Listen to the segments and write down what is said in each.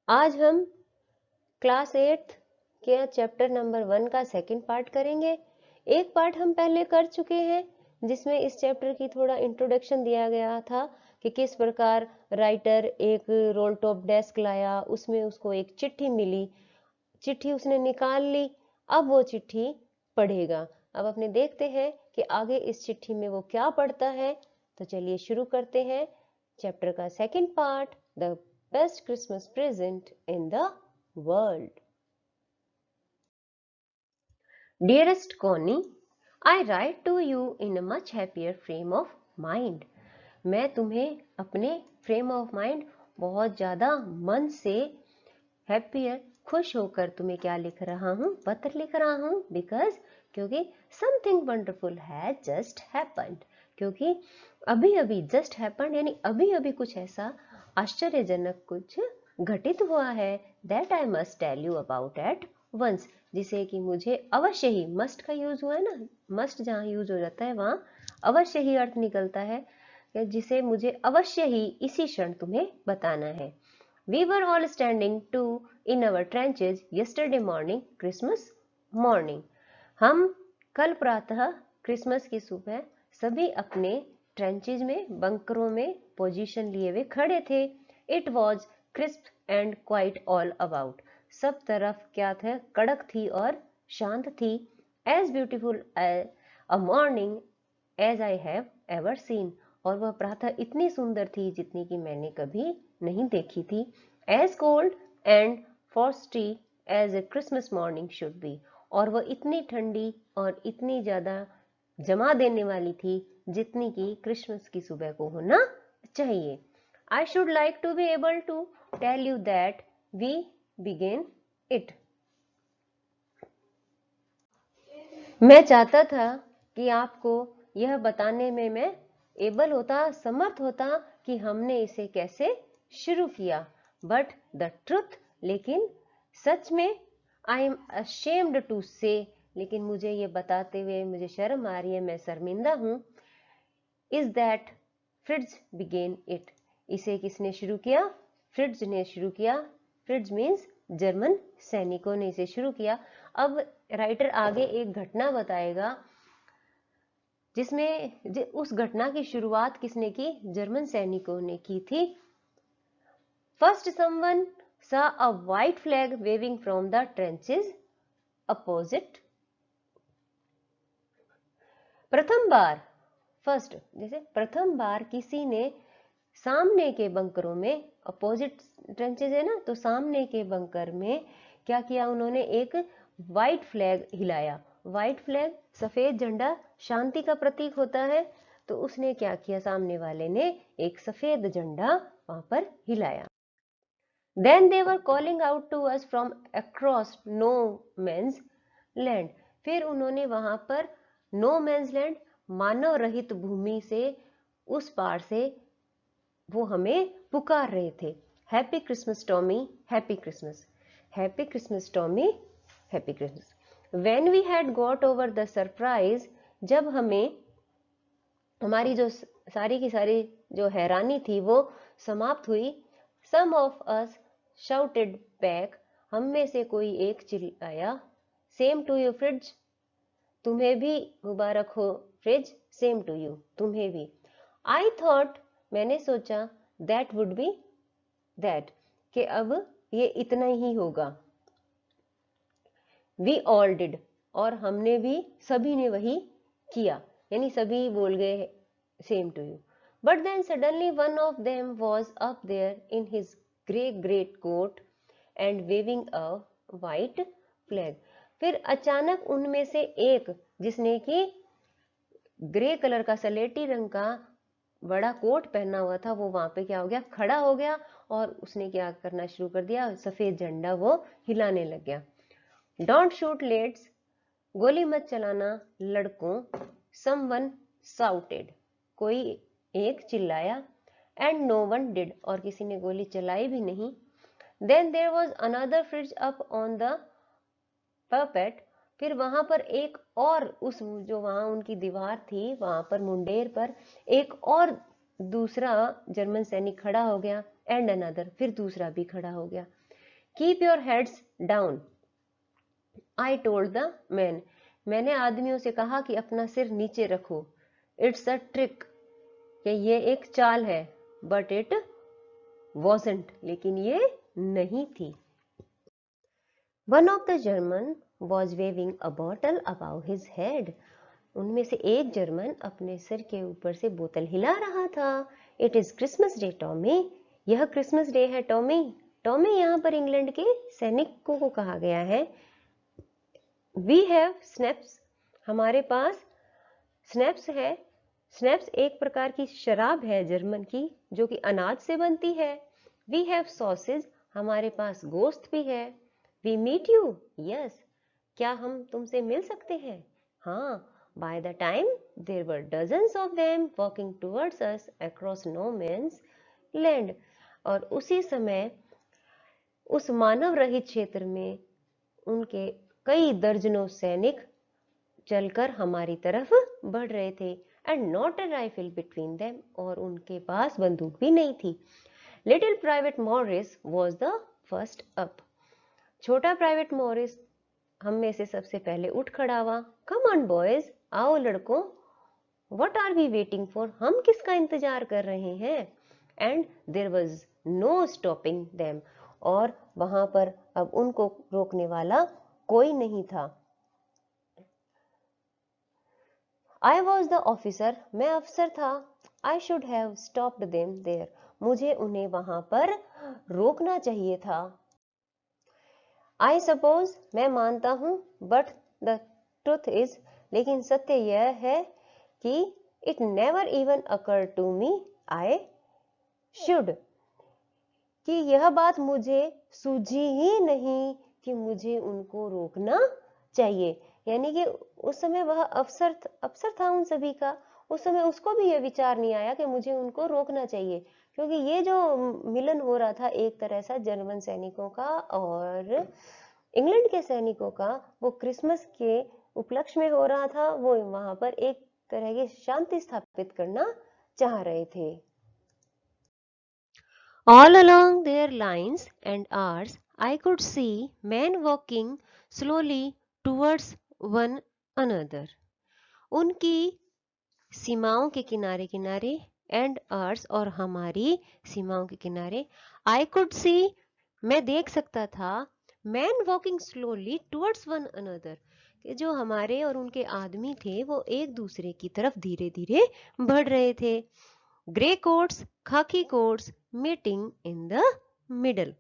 आज हम क्लास 8 के चैप्टर नंबर 1 का सेकंड पार्ट करेंगे। एक पार्ट हम पहले कर चुके हैं जिसमें इस चैप्टर की थोड़ा इंट्रोडक्शन दिया गया था कि किस प्रकार राइटर एक रोल टॉप डेस्क लाया, उसमें उसको एक चिट्ठी मिली, चिट्ठी उसने निकाल ली, अब वो चिट्ठी पढ़ेगा। अब अपने देखते हैं कि आगे इस चिट्ठी में वो क्या पढ़ता है। तो चलिए शुरू करते हैं चैप्टर का second part, the best Christmas present in the world. Dearest Connie, I write to you in a much happier frame of mind. मैं तुम्हें अपने फ्रेम ऑफ माइंड बहुत ज्यादा मन से हैप्पियर खुश होकर तुम्हें क्या लिख रहा हूँ, पत्र लिख रहा हूँ, बिकॉज क्योंकि something wonderful has just happened, क्योंकि अभी अभी जस्ट हैपेंड यानी अभी अभी कुछ ऐसा आश्चर्यजनक कुछ घटित हुआ है, that I must tell you about at once, जिसे कि मुझे अवश्य ही, मस्ट का यूज हुआ है ना, मस्ट जहाँ यूज हो जाता है वहां अवश्य ही अर्थ निकलता है, जिसे मुझे अवश्य ही इसी क्षण तुम्हें बताना है। We were all standing to in our trenches yesterday morning, Christmas morning. हम कल प्रातः क्रिसमस की सुबह सभी अपने ट्रेंचेज में, बंकरों में पोजीशन लिए हुए खड़े थे। It was crisp and quiet all about. सब तरफ क्या था, कड़क थी और शांत थी। As beautiful a morning as I have ever seen. और वह प्रातः इतनी सुंदर थी जितनी कि मैंने कभी नहीं देखी थी। As cold and frosty as a Christmas morning should be. और वह इतनी ठंडी और इतनी ज्यादा जमा देने वाली थी जितनी कि क्रिसमस की सुबह को होना चाहिए। I should like to be able to tell you that we begin it. मैं चाहता था कि आपको यह बताने में मैं एबल होता, समर्थ होता कि हमने इसे कैसे शुरू किया, बट द ट्रुथ, लेकिन सच में, आई एम अशेम्ड टू से, लेकिन मुझे ये बताते हुए मुझे शर्म आ रही है, मैं शर्मिंदा हूं, is that Fritz began it, इसे किसने शुरू किया, फ्रिट्ज ने शुरू किया। फ्रिट्ज मीन्स जर्मन सैनिकों ने इसे शुरू किया। अब राइटर आगे एक घटना बताएगा जिसमें उस घटना की शुरुआत किसने की, जर्मन सैनिकों ने की थी। First someone saw a white flag waving from the trenches opposite. प्रथम बार, फर्स्ट जैसे प्रथम बार किसी ने सामने के बंकरों में, अपोजिट ट्रेंचेस है ना, तो सामने के बंकर में क्या किया, उन्होंने एक व्हाइट फ्लैग हिलाया। व्हाइट फ्लैग सफेद झंडा शांति का प्रतीक होता है, तो उसने क्या किया, सामने वाले ने एक सफेद झंडा वहां पर हिलाया। Then they were calling out to us from across no man's land. फिर उन्होंने वहां पर no man's land, मानव रहित भूमि से, उस पार से वो हमें पुकार रहे थे। Happy Christmas Tommy, happy Christmas, happy Christmas Tommy, happy Christmas. When we had got over the surprise, जब हमें हमारी जो सारी की सारी जो हैरानी थी वो समाप्त हुई, some of us shouted back, हम में से कोई एक चिल्लाया, same to you फ्रिज, तुम्हें भी मुबारक हो फ्रिज, same to you, तुम्हें भी। I thought, मैंने सोचा, that would be that, कि अब ये इतना ही होगा। We all did, और हमने भी, सभी ने वही किया, यानी सभी बोल गए same to you. But then suddenly one of them was up there in his grey great coat and waving a white flag. फिर अचानक उनमें से एक, जिसने कि ग्रे कलर का, सलेटी रंग का बड़ा कोट पहना हुआ था, वो वहां पे क्या हो गया, खड़ा हो गया, और उसने क्या करना शुरू कर दिया, सफेद झंडा वो हिलाने लग गया। डोंट शूट लेट्स, गोली मत चलाना लड़कों, समवन साउटेड, कोई एक चिल्लाया, एंड नो वन डिड, और किसी ने गोली चलाई भी नहीं। Then there was another fridge up on the parapet, फिर वहां पर एक और, उस जो वहां उनकी दीवार थी वहां पर मुंडेर पर एक और दूसरा जर्मन सैनिक खड़ा हो गया, एंड अनदर, फिर दूसरा भी खड़ा हो गया। Keep your heads down, I told the man, मैंने आदमियों से कहा कि अपना सिर नीचे रखो। इट्स अ ट्रिक, ये एक चाल है। बट इट वॉजंट, लेकिन ये नहीं थी। One of the German was waving a bottle about his head, उनमें से एक जर्मन अपने सिर के ऊपर से बोतल हिला रहा था। It is Christmas day Tommy, यह क्रिसमस डे है टॉमी। टॉमी यहाँ पर इंग्लैंड के सैनिकों को कहा गया है। वी हैव स्नैप्स, हमारे पास स्नैप्स है। स्नैप्स एक प्रकार की शराब है जर्मन की, जो कि अनाज से बनती है। वी हैव सॉसेज, हमारे पास गोश्त भी है। वी मीट यू, यस, क्या हम तुमसे मिल सकते हैं? हाँ। By the time there were dozens of them walking towards us across no man's land, और उसी समय उस मानव रहित क्षेत्र में उनके कई दर्जनों सैनिक चलकर हमारी तरफ बढ़ रहे थे। And not a rifle between them, और उनके पास बंदूक भी नहीं थी। Little private Morris was the first up, छोटा प्राइवेट मॉरिस हम में से सबसे पहले उठ खड़ा हुआ। कम ऑन बॉयज, आओ लड़कों। What are we waiting for, हम किसका इंतजार कर रहे हैं? And there was no stopping them, और वहां पर अब उनको रोकने वाला कोई नहीं था। आई वॉज द ऑफिसर, मैं अफसर था। I should have stopped them there, मुझे उन्हें वहां पर रोकना चाहिए था। आई सपोज, मैं मानता हूं। बट द ट्रूथ इज, लेकिन सत्य यह है कि it never even occurred to me I should, कि यह बात मुझे सूझी ही नहीं कि मुझे उनको रोकना चाहिए। यानी कि उस समय वह अफसर था उन सभी का, उस समय उसको भी यह विचार नहीं आया कि मुझे उनको रोकना चाहिए, क्योंकि ये जो मिलन हो रहा था एक तरह से जर्मन सैनिकों का और इंग्लैंड के सैनिकों का, वो क्रिसमस के उपलक्ष्य में हो रहा था। वो वहां पर एक तरह की शांति स्थापित करना चाह रहे थे। All along their lines and ours, I could see men walking slowly towards one another. उनकी सीमाओं के किनारे किनारे, एंड आर्स और हमारी सीमाओं के किनारे, आई कुड सी, मैं देख सकता था, man walking slowly towards one another, कि जो हमारे और उनके आदमी थे वो एक दूसरे की तरफ धीरे धीरे बढ़ रहे थे। ग्रे कोट्स, खाकी quotes meeting in the middle,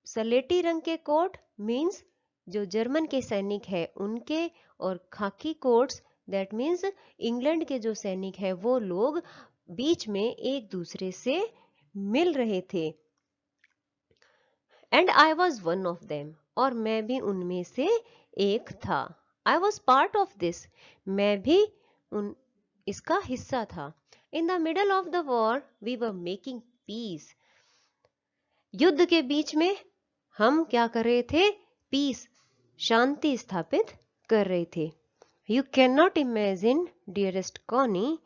सलेटी रंग के कोट मीन्स जो जर्मन के सैनिक है उनके, और खाकी कोट्स दैट मीन्स इंग्लैंड के जो सैनिक है वो लोग बीच में एक दूसरे से मिल रहे थे। And I was one of them, और मैं भी उनमें से एक था। I was part of this, मैं भी इसका हिस्सा था। In the middle of the war we were making peace, युद्ध के बीच में हम क्या कर रहे थे? पीस, शांति स्थापित कर रहे थे। You can not imagine dearest Connie,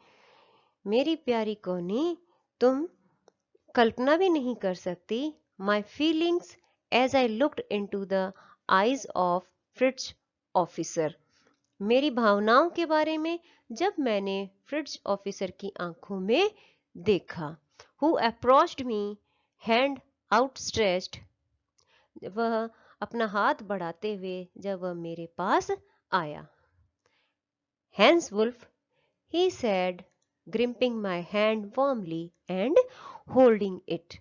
मेरी प्यारी कॉनी, तुम कल्पना भी नहीं कर सकती, my feelings as I looked into the eyes of Fritz officer, मेरी भावनाओं के बारे में जब मैंने फ्रिट्ज ऑफिसर की आंखों में देखा। Who approached me hand outstretched, वह अपना हाथ बढ़ाते हुए जब वह मेरे पास आया। Hans Wolf, he said, gripping my hand warmly and holding it.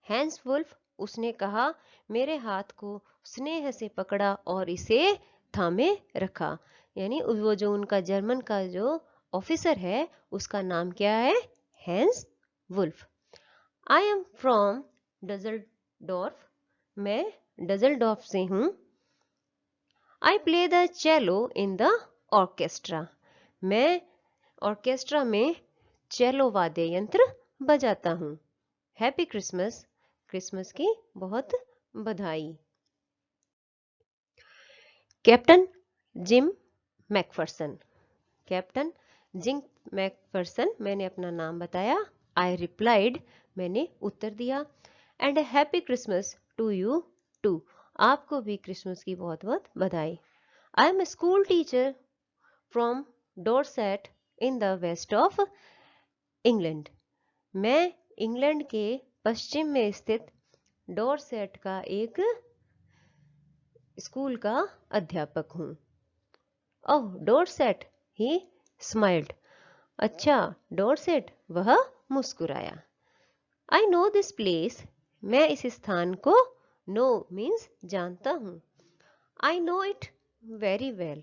Hans Wolf, उसने कहा, मेरे हाथ को स्नेह से पकड़ा और इसे थामे रखा। यानी वो जो उनका जर्मन का जो ऑफिसर है उसका नाम क्या है? Hans Wolf. I am from Dusseldorf, मैं डजलडॉर्फ से हूं। I play the cello in the orchestra, मैं ऑर्केस्ट्रा में चेलो वाद्य यंत्र बजाता हूं। हैप्पी क्रिसमस, क्रिसमस की बहुत बधाई। Captain Jim McPherson, captain Jim McPherson, मैंने अपना नाम बताया। आई रिप्लाइड, मैंने उत्तर दिया। And a happy Christmas to you too. आपको भी क्रिसमस की बहुत बहुत बधाई। I am a school teacher from Dorset in the west of England. मैं इंग्लैंड के पश्चिम में स्थित डोरसेट का एक स्कूल का अध्यापक हूँ। ओह डोरसेट, ही स्माइल्ड। अच्छा डोरसेट, वह मुस्कुराया। आई नो दिस प्लेस, मैं इस स्थान को, नो मीन्स जानता हूँ, I know it very well,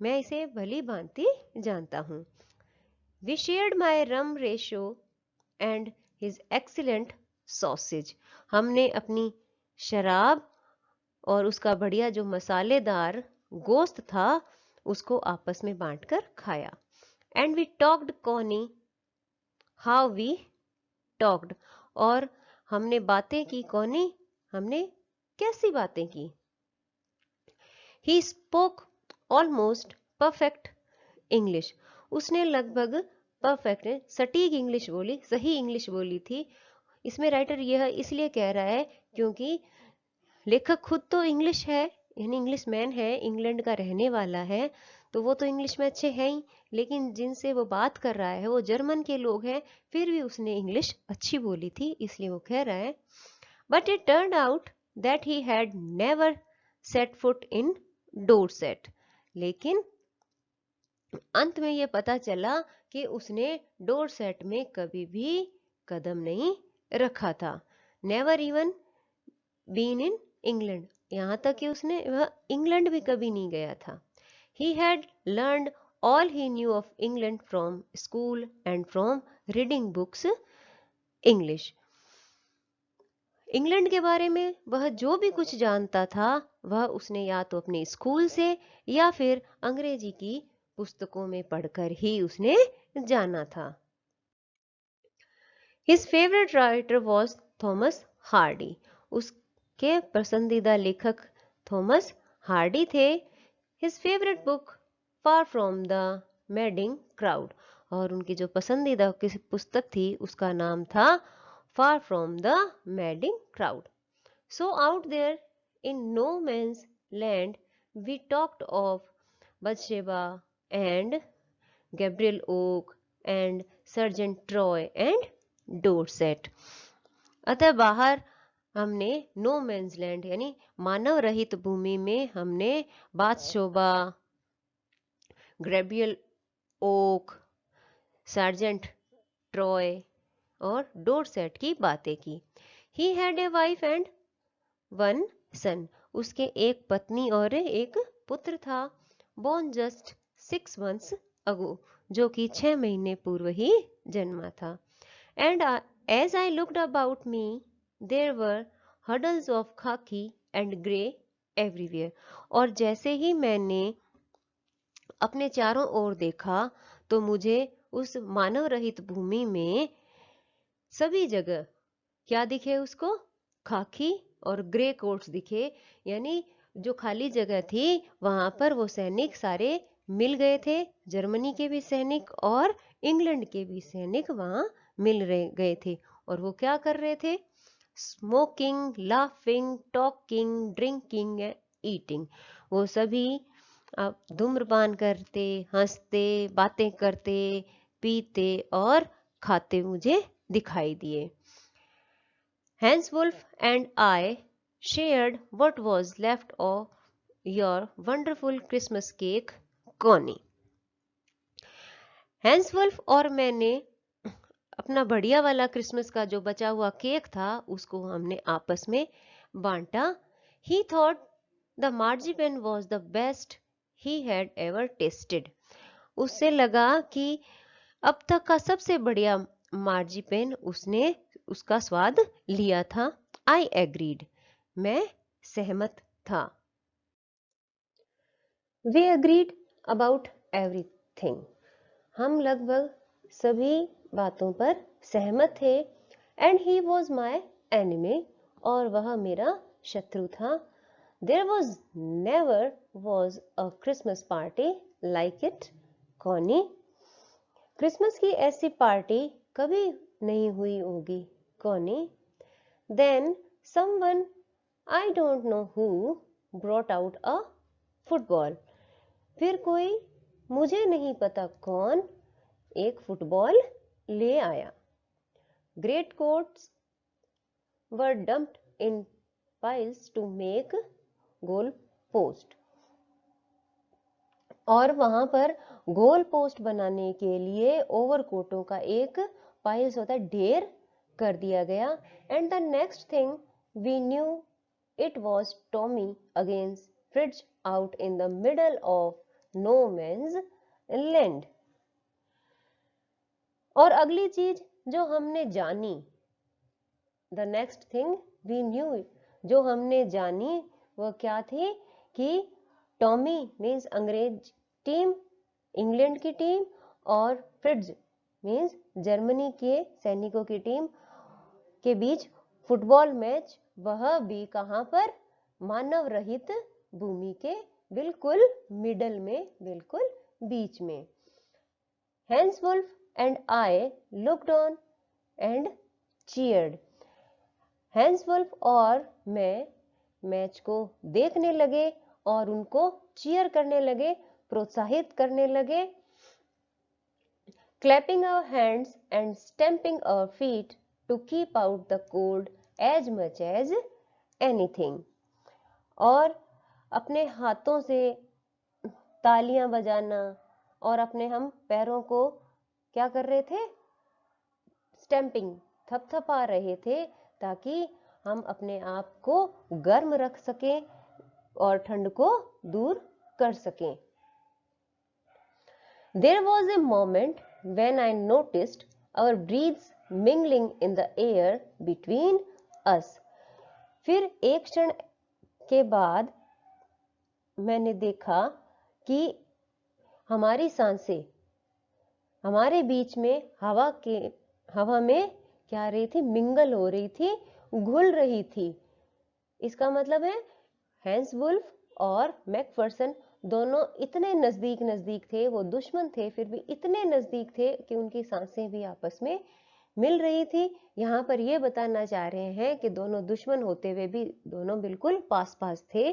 मैं इसे भली भांति जानता हूँ। We shared my rum ration and his excellent sausage. हमने अपनी शराब और उसका बढ़िया जो मसालेदार गोश्त था उसको आपस में बांटकर खाया। And we talked Connie how we talked, और हमने बातें की कॉनी, हमने कैसी बातें की। He spoke almost perfect English, उसने लगभग परफेक्ट सटीक इंग्लिश बोली, सही इंग्लिश बोली थी। इसमें राइटर यह इसलिए कह रहा है क्योंकि लेखक खुद तो इंग्लिश है, यानी इंग्लिश मैन है, इंग्लैंड का रहने वाला है, तो वो तो इंग्लिश में अच्छे हैं ही, लेकिन जिनसे वो बात कर रहा है वो जर्मन के लोग हैं, फिर भी उसने इंग्लिश अच्छी बोली थी, इसलिए वो कह रहा है। But it turned out that he had never set foot in Dorset, लेकिन अंत में ये पता चला कि उसने डोरसेट में कभी भी कदम नहीं रखा था। Never even been in England, यहाँ तक कि उसने वह इंग्लैंड भी कभी नहीं गया था। He had learned all he new of England from school and from reading books English. England के बारे में वह जो भी कुछ जानता था वह उसने या तो अपने स्कूल से या फिर अंग्रेजी की पुस्तकों में पढ़कर ही उसने जाना था। His favourite writer was Thomas Hardy, उसके पसंदीदा लेखक थॉमस हार्डी थे। His favourite book far from the Madding crowd, और उनकी जो पसंदीदा किसी पुस्तक थी उसका नाम था Far from the Madding Crowd. So out there in no man's land we talked of Bathsheba and Gabriel Oak and Sergeant Troy and Dorset. अतः बाहर हमने नो मैन्स लैंड यानी मानव रहित भूमि में हमने Bathsheba, Gabriel Oak, Sergeant Troy और Dorset की बातें की। He had a wife and one son, उसके एक पत्नी और एक पुत्र था। बोर्न जस्ट 6 months अगो, जो कि 6 महीने पूर्व ही जन्मा था। And as I looked about me there were huddles of khaki and grey everywhere, और जैसे ही मैंने अपने चारों ओर देखा तो मुझे उस मानव रहित भूमि में सभी जगह क्या दिखे उसको, खाकी और ग्रे कोट्स दिखे, यानी जो खाली जगह थी वहां पर वो सैनिक सारे मिल गए थे, जर्मनी के भी सैनिक और इंग्लैंड के भी सैनिक वहां मिल गए थे। और वो क्या कर रहे थे, smoking, laughing, talking, drinking, eating, वो सभी धूम्रपान करते, हंसते, बातें करते, पीते और खाते मुझे दिखाई दिए। Hanswolf and I shared what was left of your wonderful Christmas cake, Connie. हैंसवुल्फ और मैंने अपना बढ़िया वाला क्रिसमस का जो बचा हुआ केक था उसको हमने आपस में बांटा। He thought the marzipan was the best he had ever tasted. उससे लगा कि अब तक का सबसे बढ़िया मार्जिपेन उसने उसका स्वाद लिया था। आई एग्रीड, मैं सहमत था। वी एग्रीड अबाउट एवरीथिंग, हम लगभग सभी बातों पर सहमत थे। And he was my enemy, और वह मेरा शत्रु था। There was never was a Christmas party like it, Connie, Christmas की ऐसी पार्टी कभी नहीं हुई होगी, Connie. Then someone, I don't know who, brought out a football. फिर कोई, मुझे नहीं पता कौन, एक फुटबॉल ले आया. Great coats were dumped in piles to make goal post. और वहां पर गोल पोस्ट बनाने के लिए ओवरकोटों का एक पाइल्स होता है, ढेर कर दिया गया. And the next thing we knew it was Tommy against Fritz out in the middle of no man's land. और अगली चीज जो हमने जानी, the next thing we knew, जो हमने जानी वह क्या थी कि टॉमी मीन्स अंग्रेज टीम, इंग्लैंड की टीम, और फ्रिट्ज मीन्स जर्मनी के सैनिकों की टीम के बीच फुटबॉल मैच, वह भी कहां पर, मानव रहित भूमि के बिल्कुल मिडल में, बिल्कुल बीच में. Hans Wolf and I looked on and cheered. Hans Wolf और मैं मैच को देखने लगे और उनको चीयर करने लगे, प्रोत्साहित करने लगे. Clapping our hands and stamping our feet to keep out the cold as much as anything. और अपने हाथों से तालियां बजाना और अपने हम पैरों को क्या कर रहे थे, स्टैंपिंग, थपथपा रहे थे, ताकि हम अपने आप को गर्म रख सकें और ठंड को दूर कर सकें. There was a moment when I noticed our breaths mingling in the air between us. फिर एक क्षण के बाद मैंने देखा कि हमारी सांसें हमारे बीच में हवा में क्या रही थी, मिंगल हो रही थी, घुल रही थी. इसका मतलब है हैंस वुल्फ और मैकफर्सन दोनों इतने नजदीक थे, वो दुश्मन थे फिर भी इतने नजदीक थे कि उनकी सांसें भी आपस में मिल रही थी. यहाँ पर ये बताना चाह रहे हैं कि दोनों दुश्मन होते हुए भी दोनों बिल्कुल पास पास थे.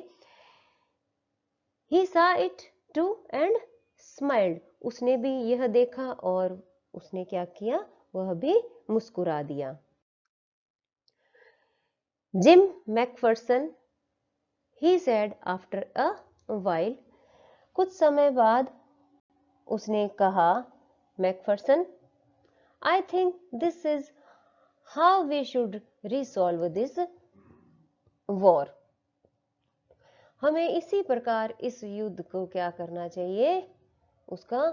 He saw it too and smiled. उसने भी यह देखा और उसने क्या किया, वह भी मुस्कुरा दिया. Gym Macpherson, he said after a while. कुछ समय बाद उसने कहा, Macpherson, I think this is how we should resolve this war. हमें इसी प्रकार इस युद्ध को क्या करना चाहिए, उसका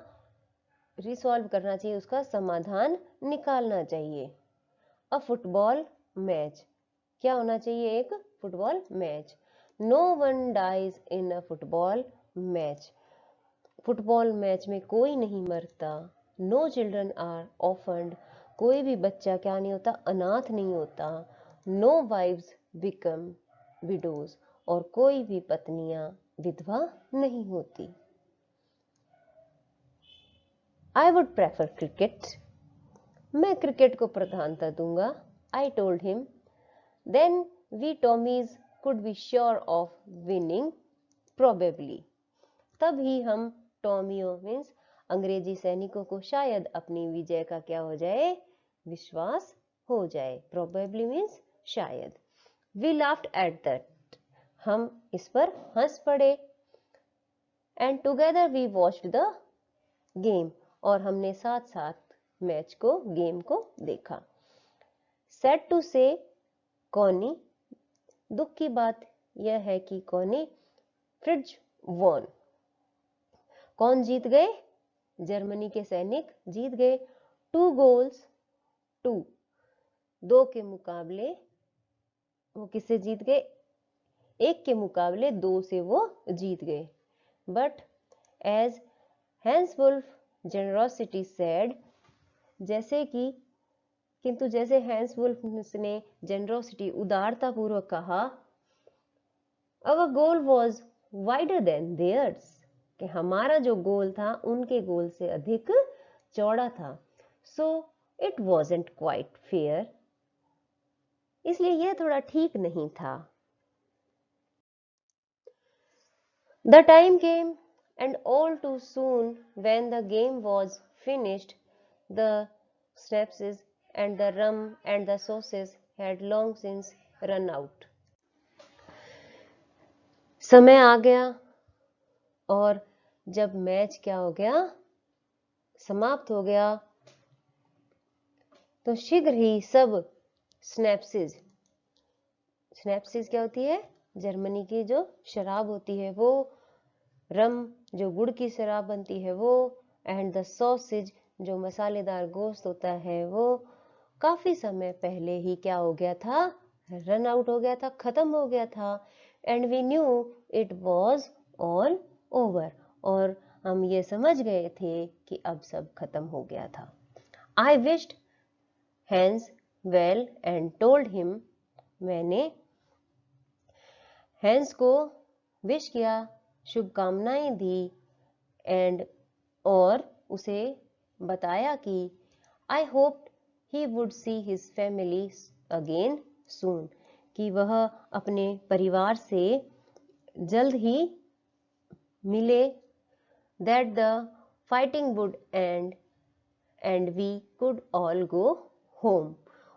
रिसॉल्व करना चाहिए, उसका समाधान निकालना चाहिए. अ फुटबॉल मैच, क्या होना चाहिए, एक football match. No one dies in a football match. Football match में कोई नहीं मरता. No children are orphaned. कोई भी बच्चा क्या नहीं होता, अनाथ नहीं होता. No wives become widows. और कोई भी पत्नियां विधवा नहीं होती. I would prefer cricket. मैं क्रिकेट को प्रधानता दूंगा. I told him. Then we Tommies could be sure of winning probably. तब ही हम टॉमियो मीन्स अंग्रेजी सैनिकों को शायद अपनी विजय का क्या हो जाए, विश्वास हो जाए. प्रोबेबली मीन्स शायद. We laughed at that. हम इस पर हंस पड़े. And together we watched the game. और हमने साथ साथ मैच को, गेम को देखा. सैड टू से, कॉनी, दुख की बात यह है कि कॉनी, फ्रिज वॉन. कौन जीत गए, जर्मनी के सैनिक जीत गए. 2 गोल्स टू. 2 के मुकाबले वो किससे जीत गए, 1 के मुकाबले 2 से वो जीत गए. But as Hans Wolf generosity said, जैसे कि किंतु जैसे हैंस वुल्फ ने जेनरोसिटी उदारता पूर्वक कहा, our goal was wider than theirs. कि हमारा जो गोल था उनके गोल से अधिक चौड़ा था. So it wasn't quite fair. इसलिए यह थोड़ा ठीक नहीं था। The time came, and all too soon, when the game was finished, the schnapps and the rum and the sauces had long since run out. समय आ गया और जब मैच क्या हो गया, समाप्त हो गया, तो शीघ्र ही सब स्नैप्सिस, स्नैप्सिस क्या होती है, जर्मनी की जो शराब होती है वो, रम जो गुड़ की शराब बनती है वो, एंड द सॉसेज जो मसालेदार गोश्त होता है वो, काफी समय पहले ही क्या हो गया था, रन आउट हो गया था, खत्म हो गया था। And we knew it was all over, और हम ये समझ गए थे कि अब सब खत्म हो गया था। I wished Hans well and told him, मैंने हैंस को विश किया, शुभकामनाएं दी, एंड और उसे बताया कि I hope he would see his family again soon, कि वह अपने परिवार से जल्द ही मिले, that the fighting would end we could all go home,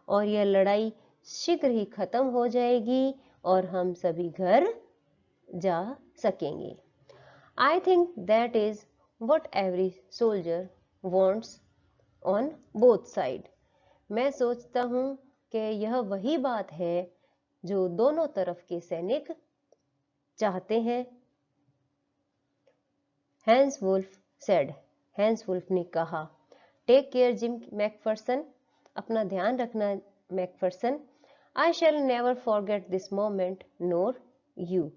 और यह लड़ाई शीघ्र ही खत्म हो जाएगी और हम सभी घर जा सकेंगे। I think that is what every soldier wants on both side. मैं सोचता हूँ कि यह वही बात है जो दोनों तरफ के सैनिक चाहते हैं। Hans Wolf said, Hans Wolf ने कहा, टेक केयर जिम मैकफर्सन, अपना ध्यान रखना McPherson, I shall never forget this moment nor you,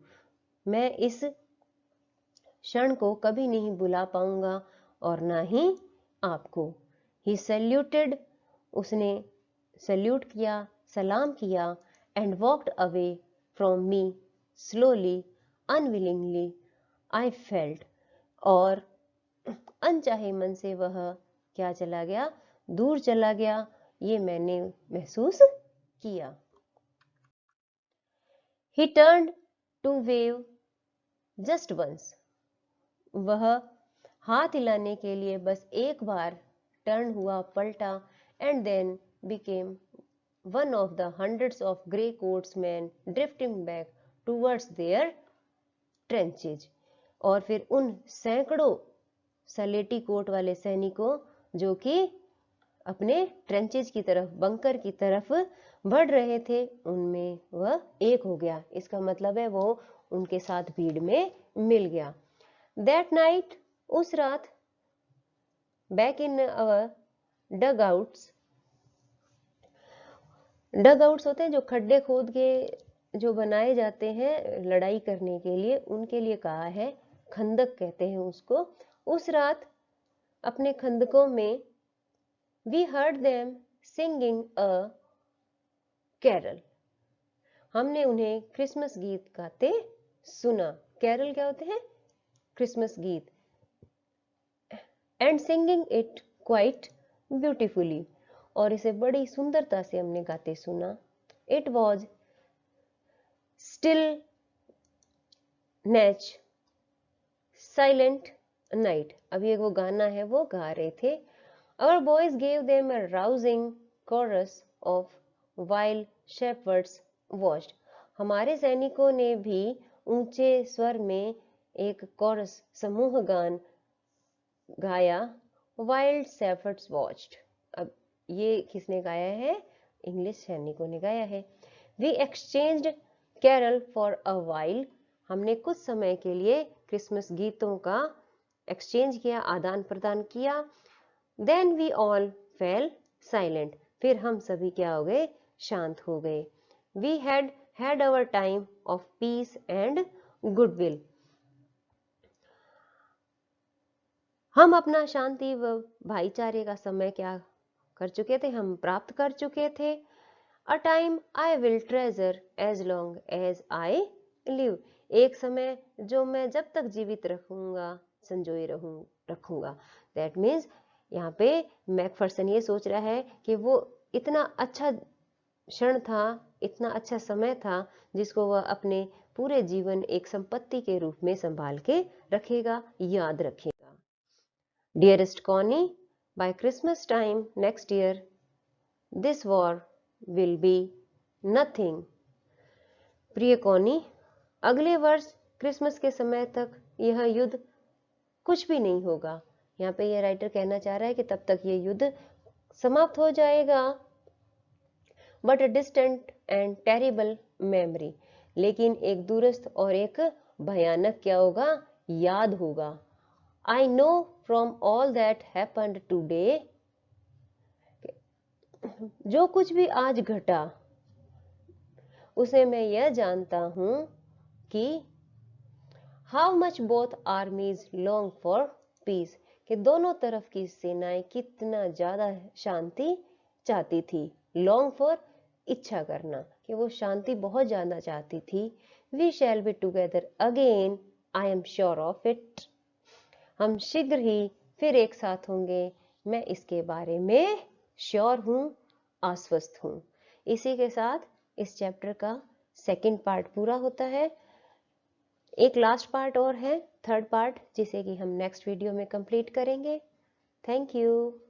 मैं इस क्षण को कभी नहीं भुला पाऊंगा और ना ही आपको। ही सैल्यूटेड, उसने सैल्यूट किया, सलाम किया, and walked away from me slowly unwillingly I felt, और अनचाहे मन से वह क्या चला गया, दूर चला गया, ये मैंने महसूस किया। He turned to wave just once, वह हाथ हिलाने के लिए बस एक बार टर्न हुआ, पलटा, and then became one of the hundreds of grey coats man drifting back towards their trenches, और फिर उन सैकड़ों सलेटी कोट वाले सैनिकों जो कि अपने ट्रेंचेज की तरफ, बंकर की तरफ बढ़ रहे थे, उनमें वह एक हो गया। इसका मतलब है वो उनके साथ भीड़ में मिल गया। That night, उस रात, back in our dugouts, dugouts होते हैं जो खड्डे खोद के जो बनाए जाते हैं लड़ाई करने के लिए, उनके लिए कहा है, खंदक कहते हैं उसको। उस रात अपने खंदकों में we heard them singing a carol, हमने उन्हें क्रिसमस गीत गाते सुना। कैरल क्या होते हैं, क्रिसमस गीत, and singing it quite beautifully, और इसे बड़ी सुंदरता से हमने गाते सुना। It was Stille Nacht silent night, अभी एक वो गाना है वो गा रहे थे। Our boys gave them a rousing chorus of while shepherds watched, हमारे सैनिकों ने भी ऊंचे स्वर में एक कोरस समूह गान गाया, वाइल्ड शेपर्ड्स वॉच्ड, अब ये किसने गाया है, इंग्लिश सैनिकों ने गाया है। We exchanged carol for a while, हमने कुछ समय के लिए क्रिसमस गीतों का एक्सचेंज किया, आदान प्रदान किया। Then we all fell silent, फिर हम सभी क्या हो गए, शांत हो गए। We had had our time of peace and goodwill, हम अपना शांति व भाईचारे का समय क्या कर चुके थे, हम प्राप्त कर चुके थे। A time I will treasure as long as I live, एक समय जो मैं जब तक जीवित रखूंगा संजोए रखूंगा। दैट मीन्स यहाँ पे मैकफर्सन ये सोच रहा है कि वो इतना अच्छा क्षण था, इतना अच्छा समय था जिसको वह अपने पूरे जीवन एक संपत्ति के रूप में संभाल के रखेगा, याद रखेगा। Dearest Connie, by Christmas time next year this war will be nothing. प्रिय कॉनी, अगले वर्ष क्रिसमस के समय तक यह युद्ध कुछ भी नहीं होगा। यहाँ पे ये राइटर कहना चाह रहा है कि तब तक ये युद्ध समाप्त हो जाएगा। But a distant and terrible memory, लेकिन एक दूरस्थ और एक भयानक क्या होगा, याद होगा। I know from all that happened today, जो कुछ भी आज घटा उसे मैं यह जानता हूं कि how much both आर्मीज long for piece, कि दोनों तरफ की सेनाएं कितना ज्यादा शांति चाहती थी। लॉन्ग फॉर, इच्छा करना, कि वो शांति बहुत ज्यादा चाहती थी। We shall be together again, I am sure of it, हम शीघ्र ही फिर एक साथ होंगे, मैं इसके बारे में श्योर हूं, आश्वस्त हूं। इसी के साथ इस चैप्टर का सेकंड पार्ट पूरा होता है। एक लास्ट पार्ट और है, थर्ड पार्ट, जिसे कि हम नेक्स्ट वीडियो में कंप्लीट करेंगे। Thank you.